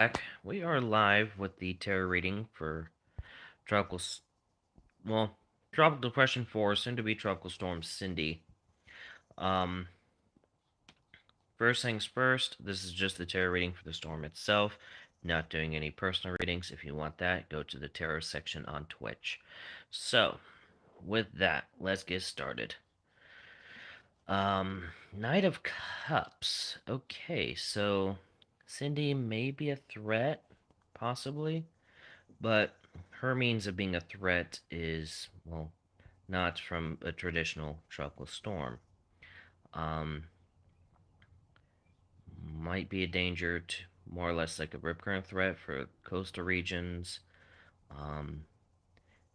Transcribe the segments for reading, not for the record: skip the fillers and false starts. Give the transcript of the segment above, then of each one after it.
back. We are live with the terror reading for tropical, well, tropical depression 4, soon to be tropical storm Cindy. Um, First things first, this is just the terror reading for the storm itself. Not doing any personal readings. If you want that, go to the terror section on Twitch. So, with that, let's get started. Knight of Cups. Okay, so Cindy may be a threat, possibly. But her means of being a threat is, well, not from a traditional tropical storm. Um, might be a danger to more or less like a rip current threat for coastal regions. Um,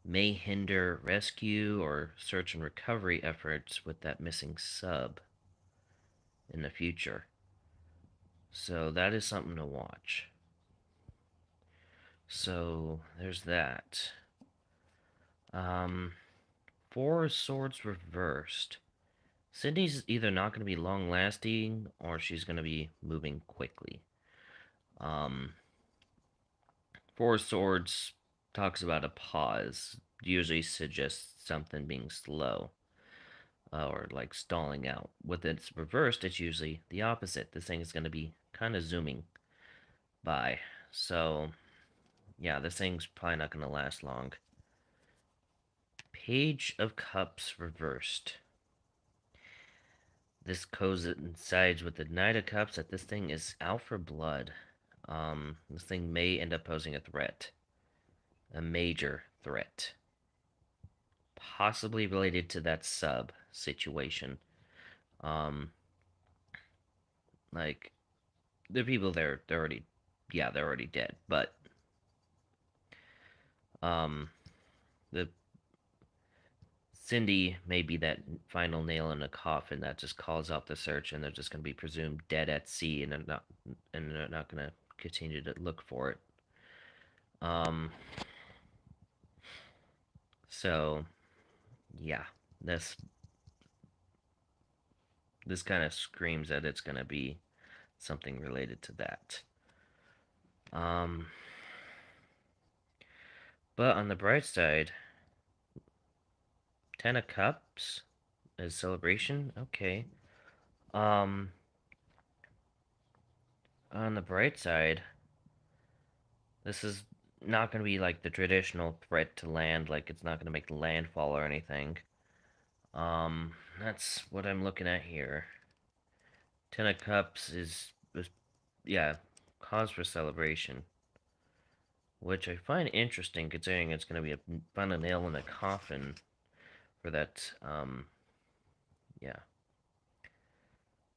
may hinder rescue or search and recovery efforts with that missing sub in the future. So that is something to watch. So there's that. Um, Four Swords reversed. Cindy's either not going to be long lasting or she's going to be moving quickly. Um, Four Swords talks about a pause, usually suggests something being slow or like stalling out. With its reversed, it's usually the opposite. This thing is going to be kind of zooming by. So, yeah, this thing's probably not going to last long. Page of Cups reversed. This coincides with the Knight of Cups that this thing is out for blood. This thing may end up posing a threat. A major threat. Possibly related to that sub situation. Um, like, the people there, they're already, yeah, they're already dead. But, um, the Cindy may be that final nail in the coffin that just calls out the search, and they're just going to be presumed dead at sea, and they're not going to continue to look for it. Um, so yeah, this kind of screams that it's gonna be something related to that. Um, but on the bright side, Ten of Cups is celebration. Okay. Um, on the bright side, this is not gonna be like the traditional threat to land. Like it's not gonna make landfall or anything. That's what I'm looking at here. Ten of Cups is yeah, cause for celebration, which I find interesting considering it's going to be a final nail in the coffin for that. Yeah,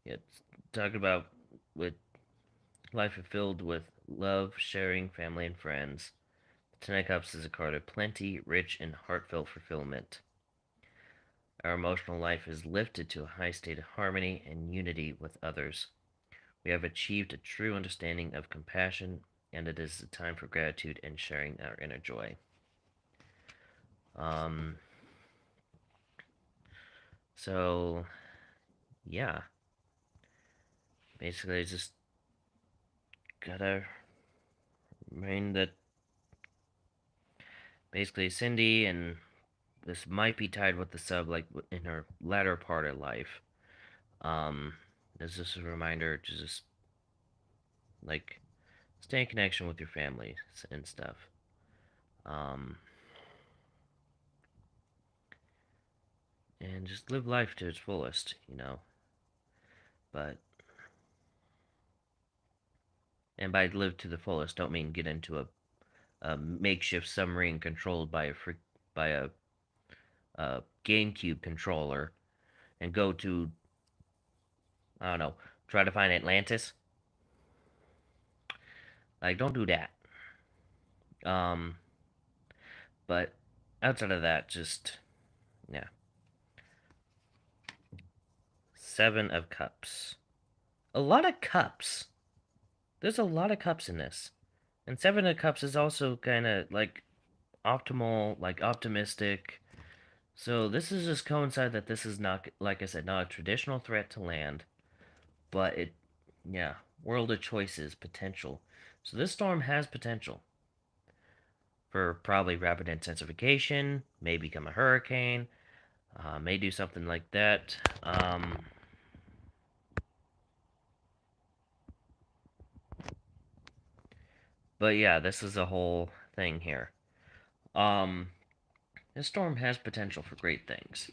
it's talking about with life filled with love, sharing, family, and friends. Ten of Cups is a card of plenty, rich, and heartfelt fulfillment. Our emotional life is lifted to a high state of harmony and unity with others. We have achieved a true understanding of compassion, and it is a time for gratitude and sharing our inner joy. Um, so, yeah. Basically, I just gotta remind that basically Cindy and this might be tied with the sub, like in her latter part of life. Um, this is a reminder to just like stay in connection with your family and stuff. Um, and just live life to its fullest, you know. But and by live to the fullest, don't mean get into a makeshift submarine controlled by a GameCube controller and go to I don't know, try to find Atlantis. Like, don't do that. Um, but outside of that, just yeah. Seven of Cups. A lot of cups. There's a lot of cups in this, and Seven of Cups is also kind of like optimal, like optimistic. So this is just coincide that this is not, like I said, not a traditional threat to land, but it, yeah, world of choices potential. So this storm has potential for probably rapid intensification, may become a hurricane, may do something like that. But yeah, this is a whole thing here. This storm has potential for great things.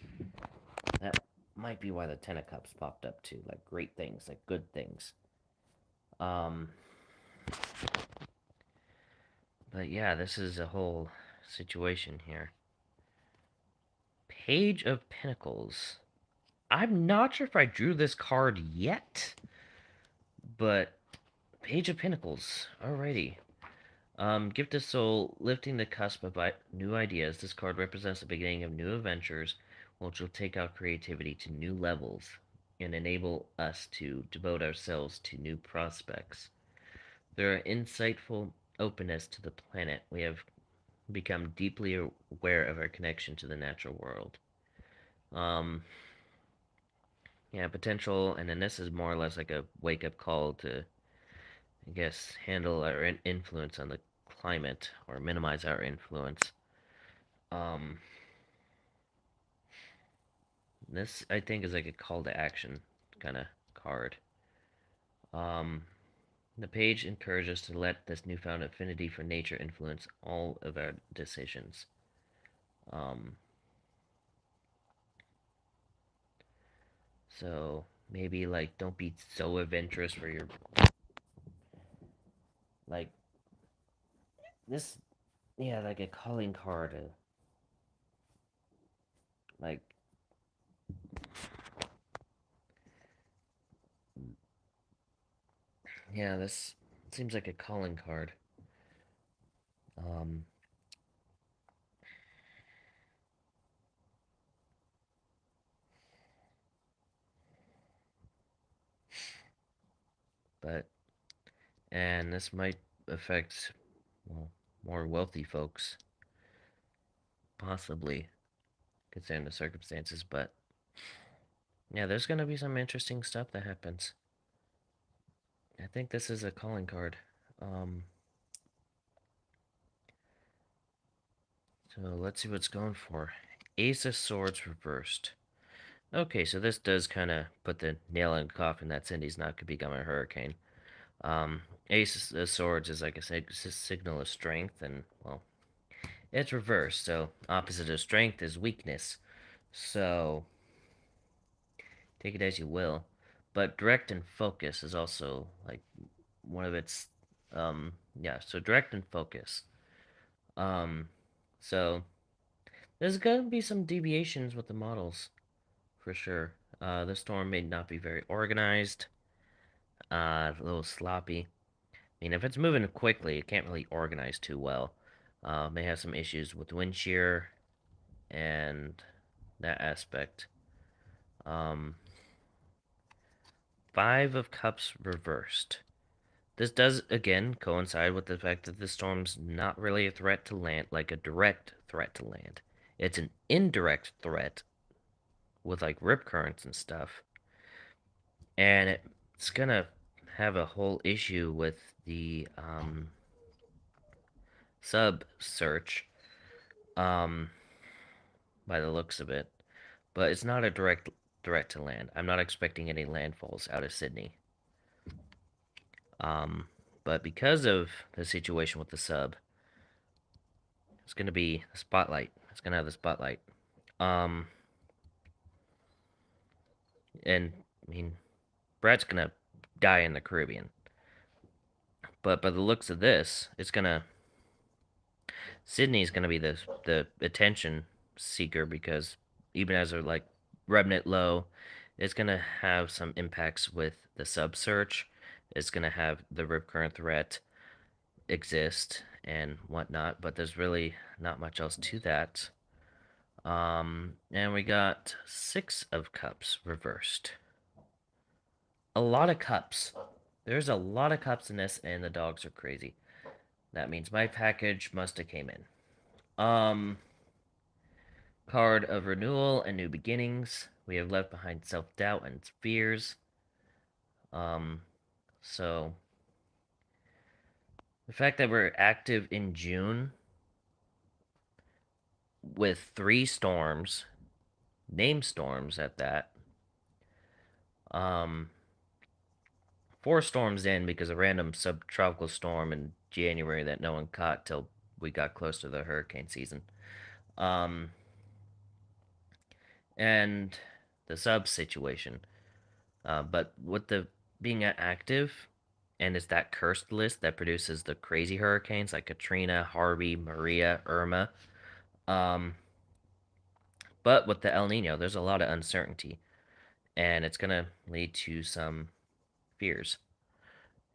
That might be why the Ten of Cups popped up too, like great things, like good things. Um, but yeah, this is a whole situation here. Page of Pentacles. I'm not sure if I drew this card yet, but Page of Pentacles. Alrighty. Gift of Soul, lifting the cusp of new ideas. This card represents the beginning of new adventures, which will take our creativity to new levels and enable us to devote ourselves to new prospects. Through our insightful openness to the planet, we have become deeply aware of our connection to the natural world. Um, yeah, potential, and then this is more or less like a wake-up call to, I guess, handle our influence on the climate or minimize our influence. Um, this I think is like a call to action kind of card. Um, the page encourages us to let this newfound affinity for nature influence all of our decisions. Um, so maybe like don't be so adventurous for your like this. Yeah, like a calling card. Like yeah, this seems like a calling card. Um, but and this might affect well more wealthy folks, possibly considering the circumstances. But yeah, there's gonna be some interesting stuff that happens. I think this is a calling card. Um, so let's see what's going for. Ace of Swords reversed. Okay, so this does kind of put the nail in the coffin that Cindy's not going to become a hurricane. Ace of Swords is like a signal of strength, and, well, it's reversed, so opposite of strength is weakness. So, take it as you will. But direct and focus is also, like, one of its, yeah, so direct and focus. Um, so, there's going to be some deviations with the models, for sure. The storm may not be very organized, a little sloppy. I mean, if it's moving quickly, it can't really organize too well. May have some issues with wind shear and that aspect. Um, Five of Cups reversed. This does, again, coincide with the fact that the storm's not really a threat to land, like a direct threat to land. It's an indirect threat with, like, rip currents and stuff. And it's gonna have a whole issue with the, sub search, um, by the looks of it. But it's not a direct threat to land. I'm not expecting any landfalls out of Sydney. Um, but because of the situation with the sub, it's going to be the spotlight. It's going to have the spotlight. Um, and I mean, Brad's going to die in the Caribbean. But by the looks of this, it's going to Sydney's going to be the attention seeker because even as they're like remnant low, it's going to have some impacts with the sub search. It's going to have the rip current threat exist and whatnot, but there's really not much else to that. And we got Six of Cups reversed. A lot of cups. There's a lot of cups in this, and the dogs are crazy. That means my package must have came in. Card of renewal and new beginnings. We have left behind self-doubt and fears. Um, so The fact that we're active in June with 3 storms, named storms at that. 4 storms in because a random subtropical storm in January that no one caught till we got close to the hurricane season. Um, and the sub situation. But with the being active, and it's that cursed list that produces the crazy hurricanes like Katrina, Harvey, Maria, Irma. Um, but with the El Nino, there's a lot of uncertainty, and it's gonna lead to some fears,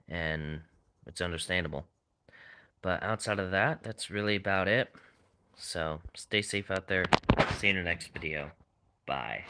and it's understandable. But outside of that, that's really about it. So stay safe out there. See you in the next video. Bye.